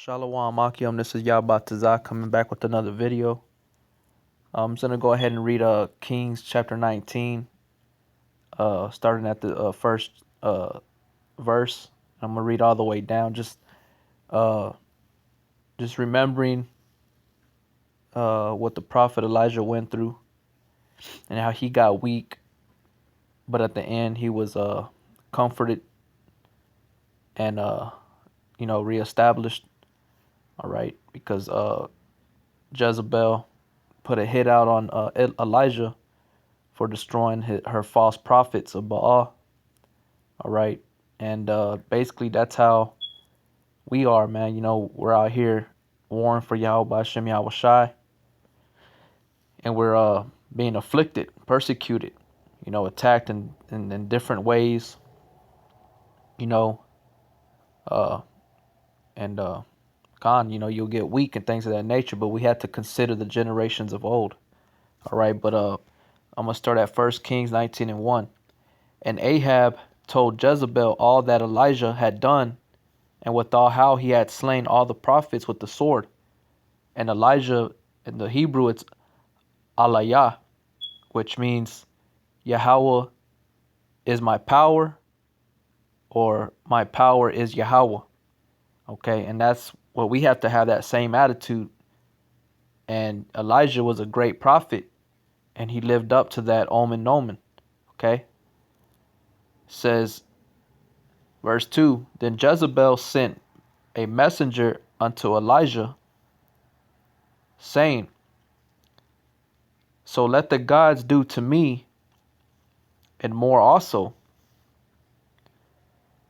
Shalom Akim, this is Yabatazak coming back with another video. I'm just going to go ahead and read Kings chapter 19, starting at the first verse. I'm going to read all the way down, uh, just remembering what the prophet Elijah went through and how he got weak, but at the end he was comforted and reestablished, all right, because Jezebel put a hit out on Elijah for destroying her false prophets of Baal. All right. And basically, that's how we are, man. We're out here warring for Yahweh Hashem Yahweh Shai, and we're being afflicted, persecuted, attacked in different ways, you know, uh, and gone, you'll get weak and things of that nature, but we have to consider the generations of old. All right. But I'm going to start at 1 Kings 19:1. And Ahab told Jezebel all that Elijah had done, and withal how he had slain all the prophets with the sword. And Elijah, in the Hebrew, it's Ahlayah, which means Yahweh is my power, or my power is Yahweh. Okay, and that's what we have to have, that same attitude. And Elijah was a great prophet, and he lived up to that omen nomen. Okay, says verse 2, Then Jezebel sent a messenger unto Elijah, saying, So let the gods do to me, and more also,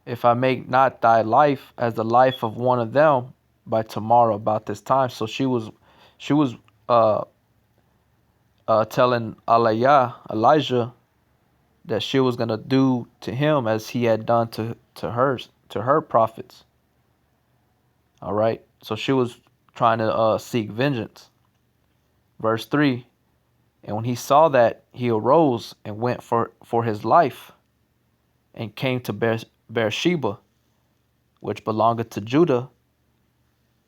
if I make not thy life as the life of one of them by tomorrow about this time. So she was uh, telling Elijah, that she was gonna do to him as he had done to her prophets. All right. So she was trying to seek vengeance. Verse 3. And when he saw that, he arose and went for his life, and came to Beersheba, which belongeth to Judah,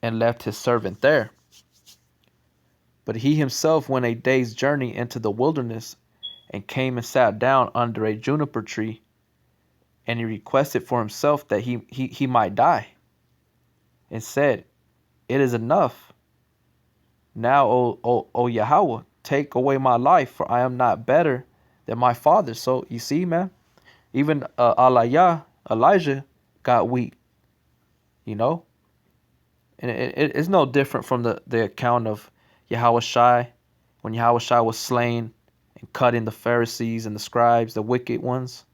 and left his servant there. But he himself went a day's journey into the wilderness, and came and sat down under a juniper tree, and he requested for himself that he might die, and said, It is enough. Now, O Yahweh, take away my life, for I am not better than my father. So you see, man, even Elijah got weak, you know. And it's no different from the account of Yahweh Shai, when Yahweh Shai was slain and cutting the Pharisees and the scribes, the wicked ones,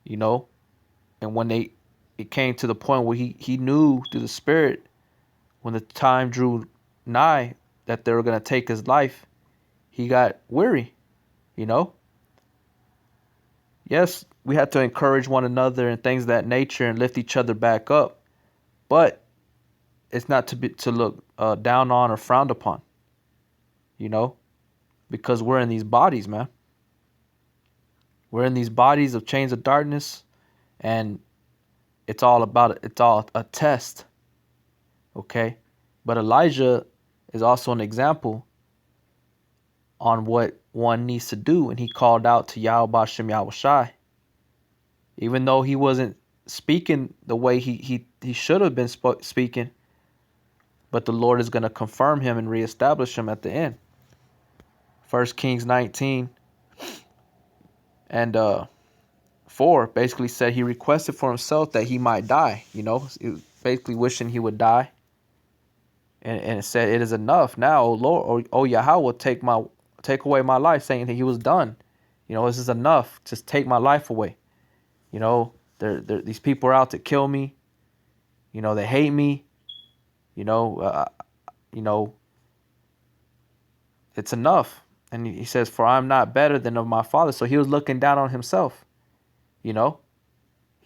you know. And when it came to the point where he knew through the Spirit, when the time drew nigh that they were going to take his life, he got weary, you know. Yes, we had to encourage one another and things of that nature and lift each other back up, but it's not to look down on or frowned upon, you know, because we're in these bodies, man. We're in these bodies of chains of darkness, and it's all a test, okay? But Elijah is also an example on what one needs to do, and he called out to Yahweh Hashem Yahweh Shai. Even though he wasn't speaking the way he should have been speaking, but the Lord is going to confirm him and reestablish him at the end. 1 Kings 19 and 4 basically said he requested for himself that he might die. He was basically wishing he would die. And it said, It is enough now, O Lord, O Yahweh, take away my life, saying that he was done. This is enough. Just take my life away. These people are out to kill me. They hate me. It's enough. And he says, For I'm not better than of my father. So he was looking down on himself. He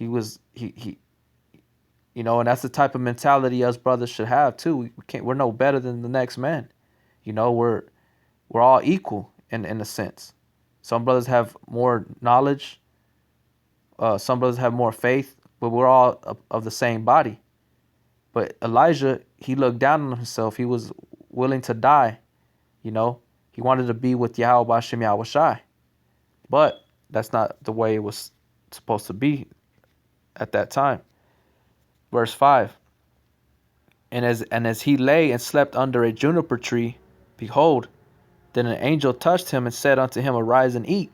was and that's the type of mentality us brothers should have too. We're no better than the next man. We're all equal in a sense. Some brothers have more knowledge. Some brothers have more faith, but we're all of the same body. But Elijah, he looked down on himself. He was willing to die, you know. He wanted to be with Yahweh Bashem Yahweh Shai. But that's not the way it was supposed to be at that time. Verse 5. And as he lay and slept under a juniper tree, behold, then an angel touched him and said unto him, Arise and eat.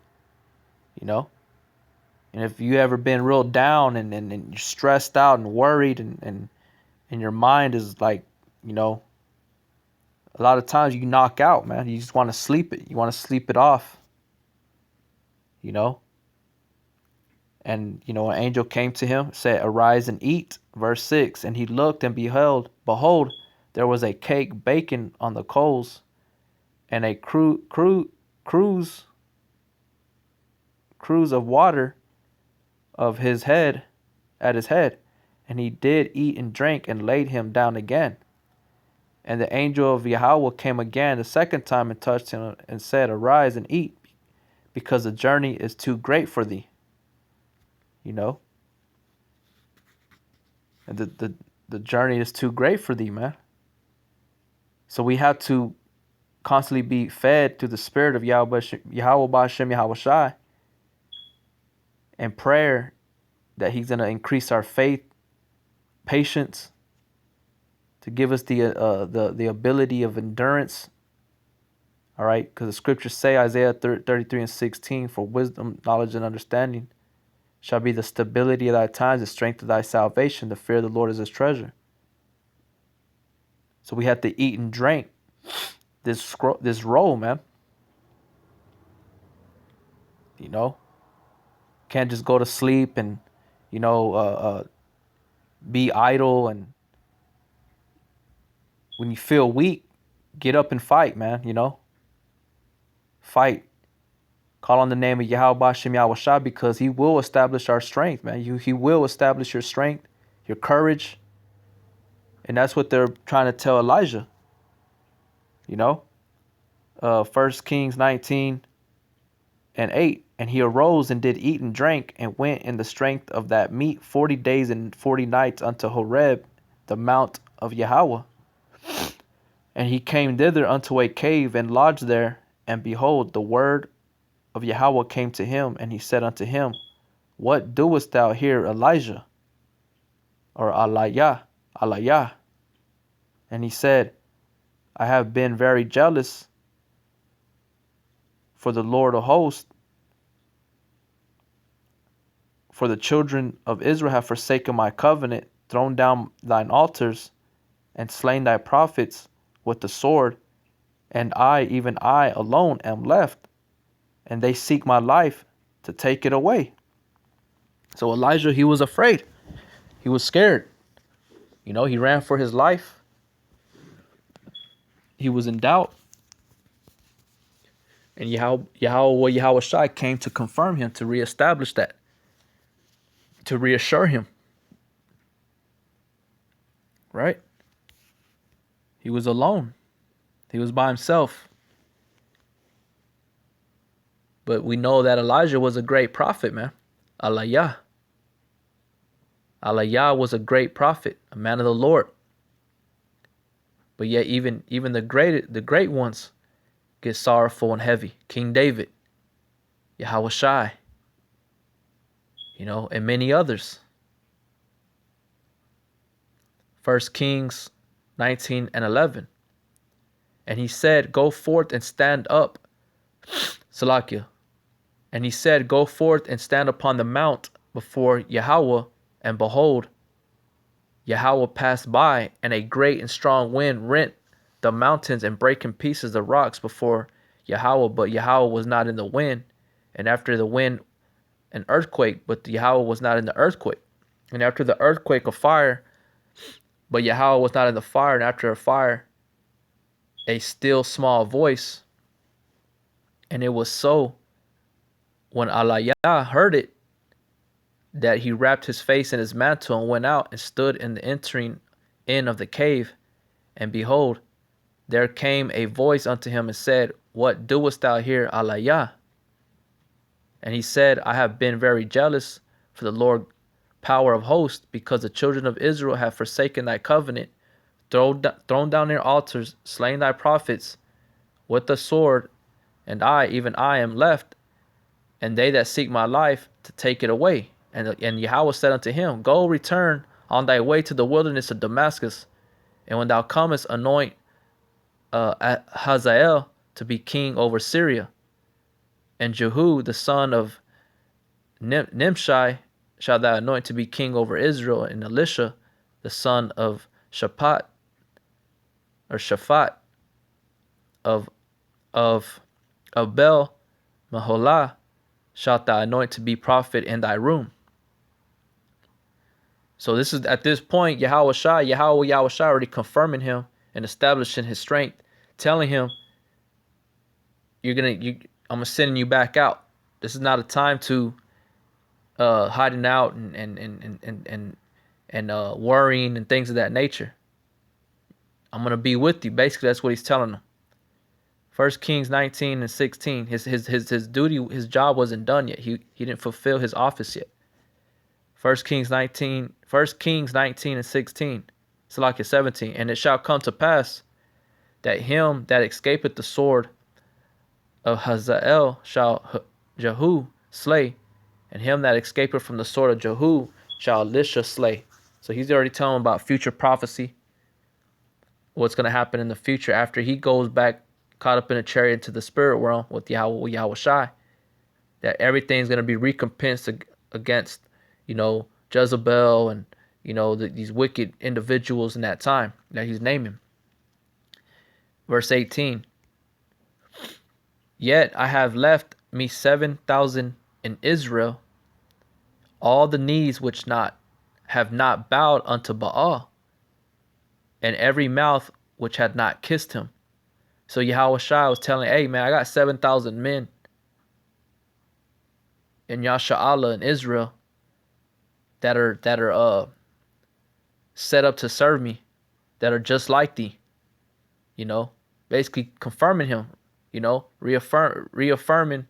You know? And if you ever been real down and you're stressed out and worried and your mind is like, you know, a lot of times you knock out, man. You just want to sleep it. You want to sleep it off. You know? And, you know, an angel came to him, said, Arise and eat. Verse 6. And he looked and behold, there was a cake baking on the coals and a cruse of water of his head at his head. And he did eat and drank and laid him down again. And the angel of Yahweh came again the second time and touched him and said, Arise and eat, because the journey is too great for thee. You know? And the journey is too great for thee, man. So we have to constantly be fed through the spirit of Yahweh Ba'ashem Yahweh Shai and prayer that he's going to increase our faith, patience, to give us the ability of endurance. All right, because the scriptures say, Isaiah 33 and 16, for wisdom, knowledge, and understanding shall be the stability of thy times, the strength of thy salvation. The fear of the Lord is his treasure. So we have to eat and drink this roll, man. You know, can't just go to sleep and, you know, be idle. And when you feel weak, get up and fight, man. You know, fight. Call on the name of Yahweh Bashem Yahweh Shai, because he will establish our strength, man. He will establish your strength, your courage. And that's what they're trying to tell Elijah. You know, 1 Kings 19 and 8. And he arose and did eat and drank and went in the strength of that meat 40 days and 40 nights unto Horeb, the mount of Yahweh. And he came thither unto a cave and lodged there. And behold, the word of Yahweh came to him, and he said unto him, What doest thou here, Elijah? Or Ahlayah. And he said, I have been very jealous for the Lord of hosts, for the children of Israel have forsaken my covenant, thrown down thine altars, and slain thy prophets with the sword, and I, even I alone, am left, and they seek my life to take it away. So Elijah, he was afraid. He was scared. You know, he ran for his life. He was in doubt. And Yahweh Shai came to confirm him, to reestablish that, to reassure him. Right? He was alone. He was by himself. But we know that Elijah was a great prophet, man. Ahlayah. Ahlayah was a great prophet, a man of the Lord. But yet even the great ones get sorrowful and heavy. King David, Yahweh Shai, you know, and many others. 1 Kings 19 and 11. And he said, Go forth and stand up, Salakia. And he said, Go forth and stand upon the mount before Yahweh, and behold, Yahweh passed by, and a great and strong wind rent the mountains and brake in pieces the rocks before Yahweh, but Yahweh was not in the wind. And after the wind, an earthquake, but Yahweh was not in the earthquake. And after the earthquake, a fire, but Yahweh was not in the fire. And after a fire, a still small voice. And it was so, when Ahlayah heard it, that he wrapped his face in his mantle and went out and stood in the entering in of the cave. And behold, there came a voice unto him and said, What doest thou here, Ahlayah? And he said, I have been very jealous for the Lord power of hosts, because the children of Israel have forsaken thy covenant, thrown down their altars, slain thy prophets with the sword, and I, even I, am left, and they that seek my life to take it away. And Yahweh said unto him, Go, return on thy way to the wilderness of Damascus, and when thou comest, anoint Hazael to be king over Syria, and Jehu the son of Nimshi shall thou anoint to be king over Israel, and Elisha the son of Shaphat of Abel Maholah shalt thou anoint to be prophet in thy room. So this is at this point Yahweh already confirming him and establishing his strength, telling him, I'm gonna send you back out. This is not a time to hiding out and worrying and things of that nature. I'm gonna be with you. Basically, that's what he's telling them. 1 Kings 19 and 16. His duty, his job wasn't done yet. He didn't fulfill his office yet. 1 Kings 19 and 16. Salakia 17. And it shall come to pass that him that escapeth the sword of Hazael shall Jehu slay, and him that escapeth from the sword of Jehu shall Elisha slay. So he's already telling about future prophecy, what's going to happen in the future after he goes back caught up in a chariot into the spirit realm with Yahweh Shai, that everything's going to be recompensed against, Jezebel and, these wicked individuals in that time that he's naming. Verse 18. Yet I have left me 7,000 in Israel, all the knees which have not bowed unto Baal, and every mouth which had not kissed him. So Yahweh Shai was telling, hey man, I got 7,000 men in Yasha'Allah in Israel that are set up to serve me, that are just like thee. Basically confirming him, reaffirming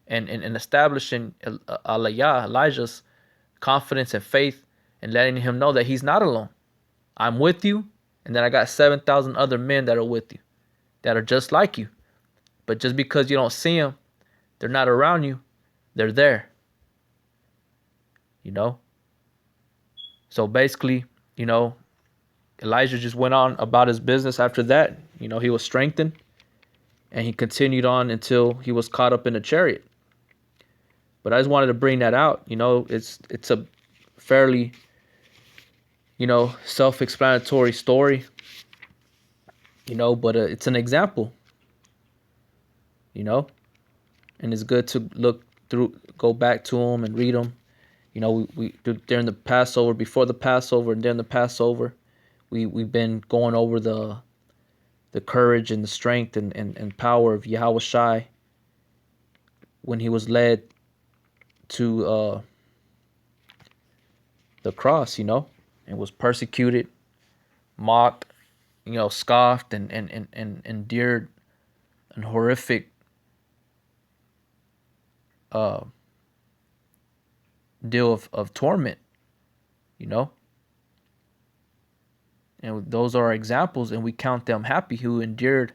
and establishing Ahlayah, Elijah's confidence and faith, and letting him know that he's not alone. I'm with you, and then I got 7,000 other men that are with you, that are just like you. But just because you don't see them, they're not around you, they're there. So basically, Elijah just went on about his business after that. He was strengthened, and he continued on until he was caught up in a chariot. But I just wanted to bring that out. It's a fairly, self-explanatory story, but it's an example, and it's good to go back to them and read them. We during the Passover, before the Passover, and during the Passover, we've been going over the courage and the strength and power of Yahweh Shai when he was led to the cross, and was persecuted, mocked, scoffed, and endured an horrific deal of torment, and those are our examples, and we count them happy who endured,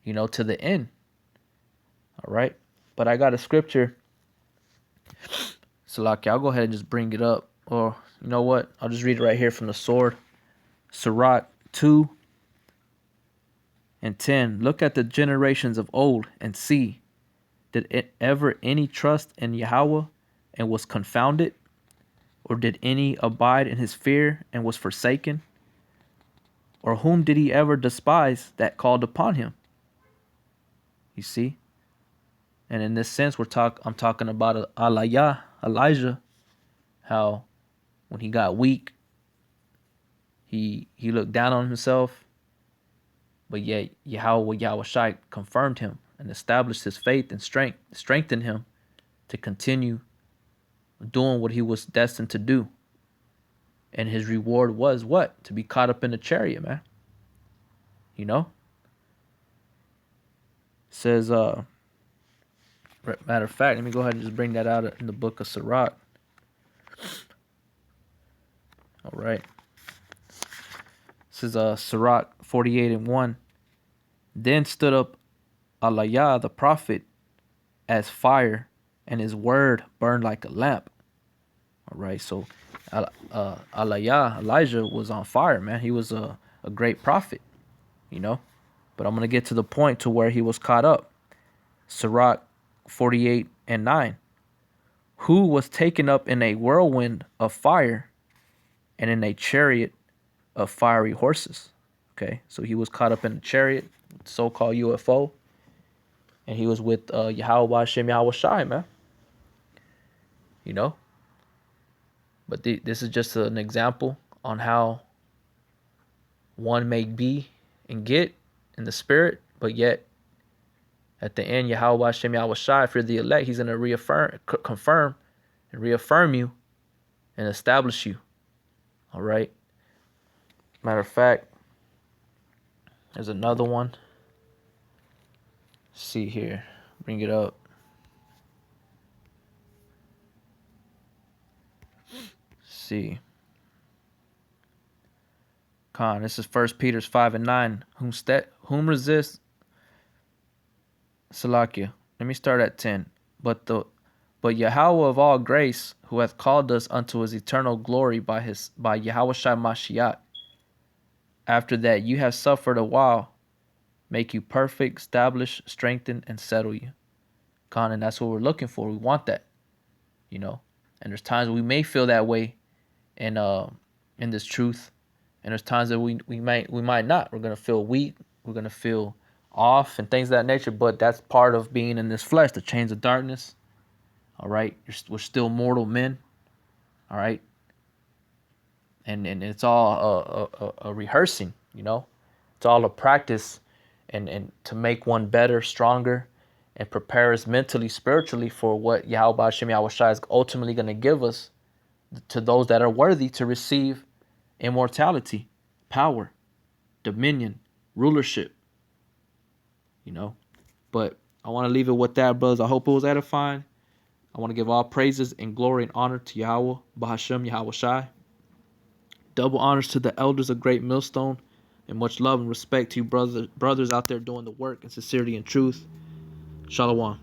to the end. All right, but I got a scripture, Salaki. I'll go ahead and just bring it up, or you know what? I'll just read it right here from the sword. Sirach 2 and 10. Look at the generations of old and see, did it ever any trust in Yahweh and was confounded? Or did any abide in his fear and was forsaken? Or whom did he ever despise that called upon him? You see? And in this sense, I'm talking about Ahlayah, Elijah, how when he got weak, he looked down on himself, but yet Yahweh Shai confirmed him and established his faith and strengthened him to continue doing what he was destined to do. And his reward was what? To be caught up in a chariot, man. It says, matter of fact, let me go ahead and just bring that out in the book of Sirach. All right. This is Sirach 48:1. Then stood up Ahlayah the prophet as fire, and his word burned like a lamp. All right. So Ahlayah, Elijah, was on fire, man. He was a great prophet, you know. But I'm going to get to the point to where he was caught up. Sirach 48:9. Who was taken up in a whirlwind of fire and in a chariot of fiery horses. Okay, so he was caught up in a chariot, so-called UFO, and he was with Yahweh Shem Yahweh Shai, man. You know, but this is just an example on how one may be and get in the spirit, but yet at the end, Yahweh Shem Yahweh Shai, if you're the elect, he's going to confirm, and reaffirm you and establish you. All right. Matter of fact, there's another one. Let's see here. Bring it up. Let's see. This is 1 Peter 5:9. Whom resist Salakia. Let me start at 10. But Yahweh of all grace, who hath called us unto his eternal glory by Yahweh Shai Mashiach, after that you have suffered a while, make you perfect, establish, strengthen, and settle you. And that's what we're looking for. We want that, you know. And there's times we may feel that way in this truth, and there's times that we might not. We're gonna feel weak. We're gonna feel off and things of that nature. But that's part of being in this flesh, the chains of darkness. All right, we're still mortal men. All right, and it's all a rehearsing. You know, it's all a practice, and to make one better, stronger, and prepare us mentally, spiritually for what Yahweh Hashem Yahweh Shai is ultimately going to give us to those that are worthy to receive immortality, power, dominion, rulership, you know. But I want to leave it with that, brothers. I hope it was edifying. I want to give all praises and glory and honor to Yahweh, Bahashem, Yahweh Shai. Double honors to the elders of Great Millstone, and much love and respect to you brothers out there doing the work in sincerity and truth. Shalom.